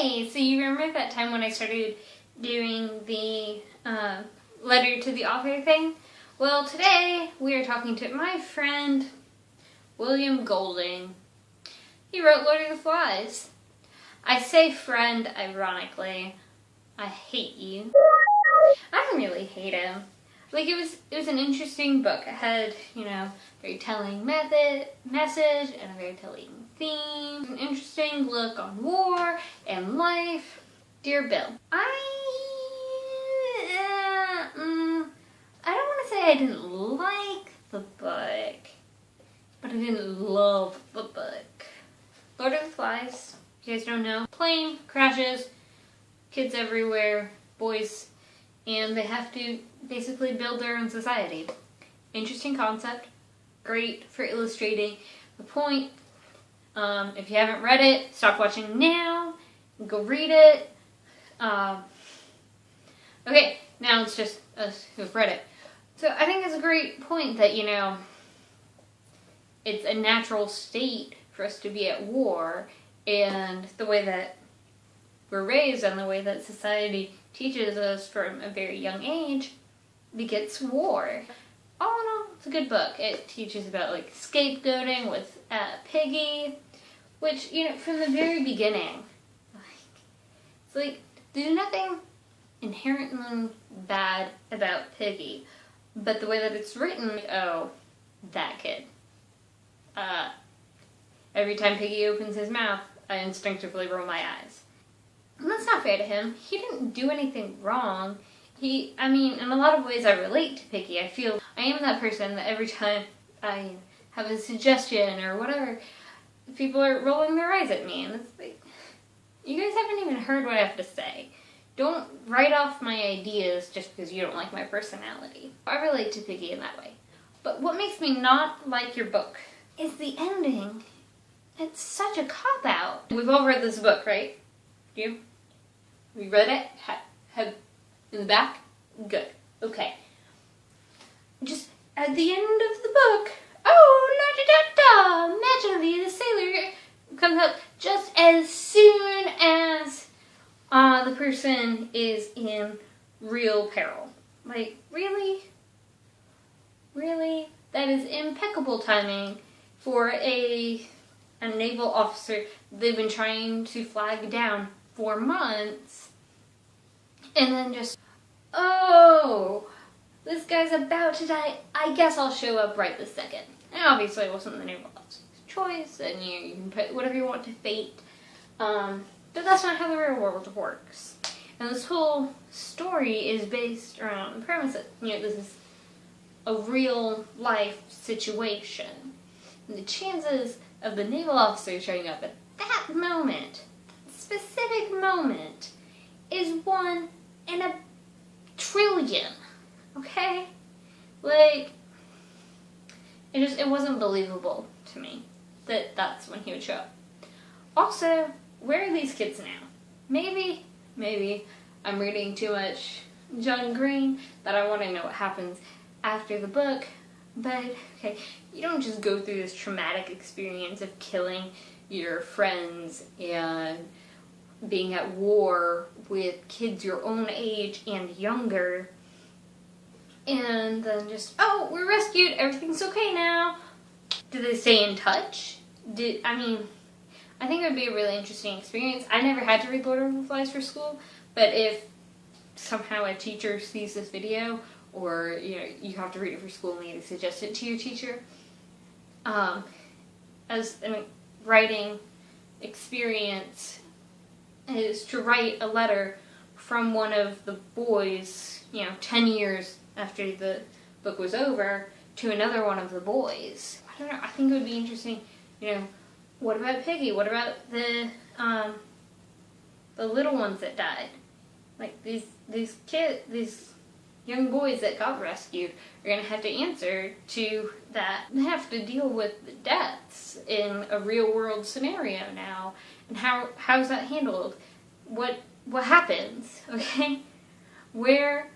Hey, so you remember that time when I started doing the letter to the author thing? Well, today we are talking to my friend William Golding. He wrote Lord of the Flies. I say friend ironically. I hate you. I don't really hate him. Like, it was an interesting book. It had, very telling message and a very telling theme. An interesting look on war and life. Dear Bill, I don't want to say I didn't like the book, but I didn't love the book. Lord of the Flies, if you guys don't know, plane crashes, kids everywhere, boys, and they have to basically build their own society. Interesting concept, great for illustrating the point. If you haven't read it, stop watching now, go read it. Okay, now it's just us who've read it. So I think it's a great point that, it's a natural state for us to be at war, and the way that we're raised and the way that society teaches us from a very young age begets war. All in all, it's a good book. It teaches about scapegoating with Piggy, which, from the very beginning, there's nothing inherently bad about Piggy, but the way that it's written, oh, that kid. Every time Piggy opens his mouth, I instinctively roll my eyes. And that's not fair to him. He didn't do anything wrong. In a lot of ways I relate to Piggy. I feel I am that person that every time I have a suggestion or whatever, people are rolling their eyes at me. And it's like, you guys haven't even heard what I have to say. Don't write off my ideas just because you don't like my personality. I relate to Piggy in that way. But what makes me not like your book is the ending. It's such a cop-out. We've all read this book, right? You? We read it? Have in the back? Good. Okay. Just at the end of the book, oh, la-da-da-da, magically the sailor comes up just as soon as the person is in real peril. Like, really? Really? That is impeccable timing for a naval officer they've been trying to flag down for months. And then just, oh, this guy's about to die. I guess I'll show up right this second. And obviously it wasn't the naval officer's choice, and you can put whatever you want to fate. But that's not how the real world works. And this whole story is based around the premise that, this is a real life situation. And the chances of the naval officer showing up at that moment, specific moment, is 1 in a trillion. Okay? It wasn't believable to me that that's when he would show up. Also, where are these kids now? Maybe I'm reading too much John Green that I want to know what happens after the book, but okay, you don't just go through this traumatic experience of killing your friends and being at war with kids your own age and younger, and then just, oh, we're rescued, everything's okay now. Do they stay in touch? I think it would be a really interesting experience. I never had to read Lord of the Flies for school, but if somehow a teacher sees this video, or you have to read it for school and maybe suggest it to your teacher, writing experience is to write a letter from one of the boys, 10 years after the book was over, to another one of the boys. I don't know, I think it would be interesting, what about Piggy? What about the little ones that died? Like, these young boys that got rescued are going to have to answer to that. They have to deal with the deaths in a real world scenario now. And how's that handled? What happens? Okay? Where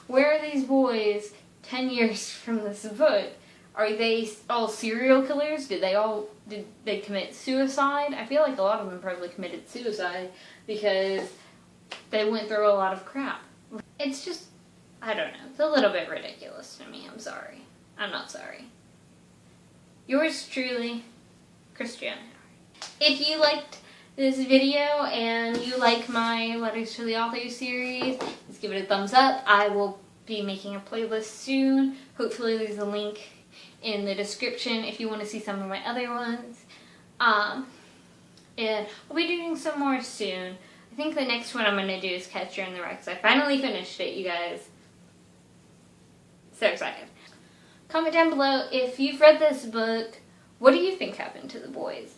are these boys 10 years from this book? Are they all serial killers? Did they commit suicide? I feel like a lot of them probably committed suicide because they went through a lot of crap. It's just, I don't know. It's a little bit ridiculous to me. I'm sorry. I'm not sorry. Yours truly, Christiana. If you liked this video and you like my Letters to the Author series, just give it a thumbs up. I will be making a playlist soon. Hopefully there's a link in the description if you want to see some of my other ones. And I'll be doing some more soon. I think the next one I'm going to do is Catcher in the Rye, because I finally finished it, you guys. So excited. Comment down below if you've read this book. What do you think happened to the boys?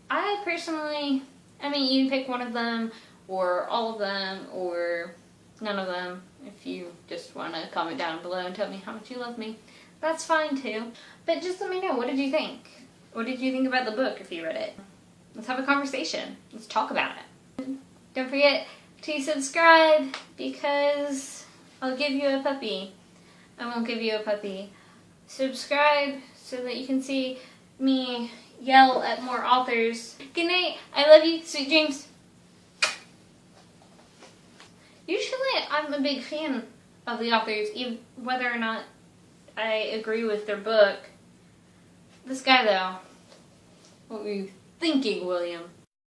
I personally, I mean, you can pick one of them, or all of them, or none of them. If you just want to comment down below and tell me how much you love me, that's fine too. But just let me know, what did you think? What did you think about the book if you read it? Let's have a conversation. Let's talk about it. Don't forget to subscribe, because I'll give you a puppy. I won't give you a puppy. Subscribe so that you can see me yell at more authors. Good night. I love you. Sweet dreams. Usually I'm a big fan of the authors, even whether or not I agree with their book. This guy though, what were you thinking, William?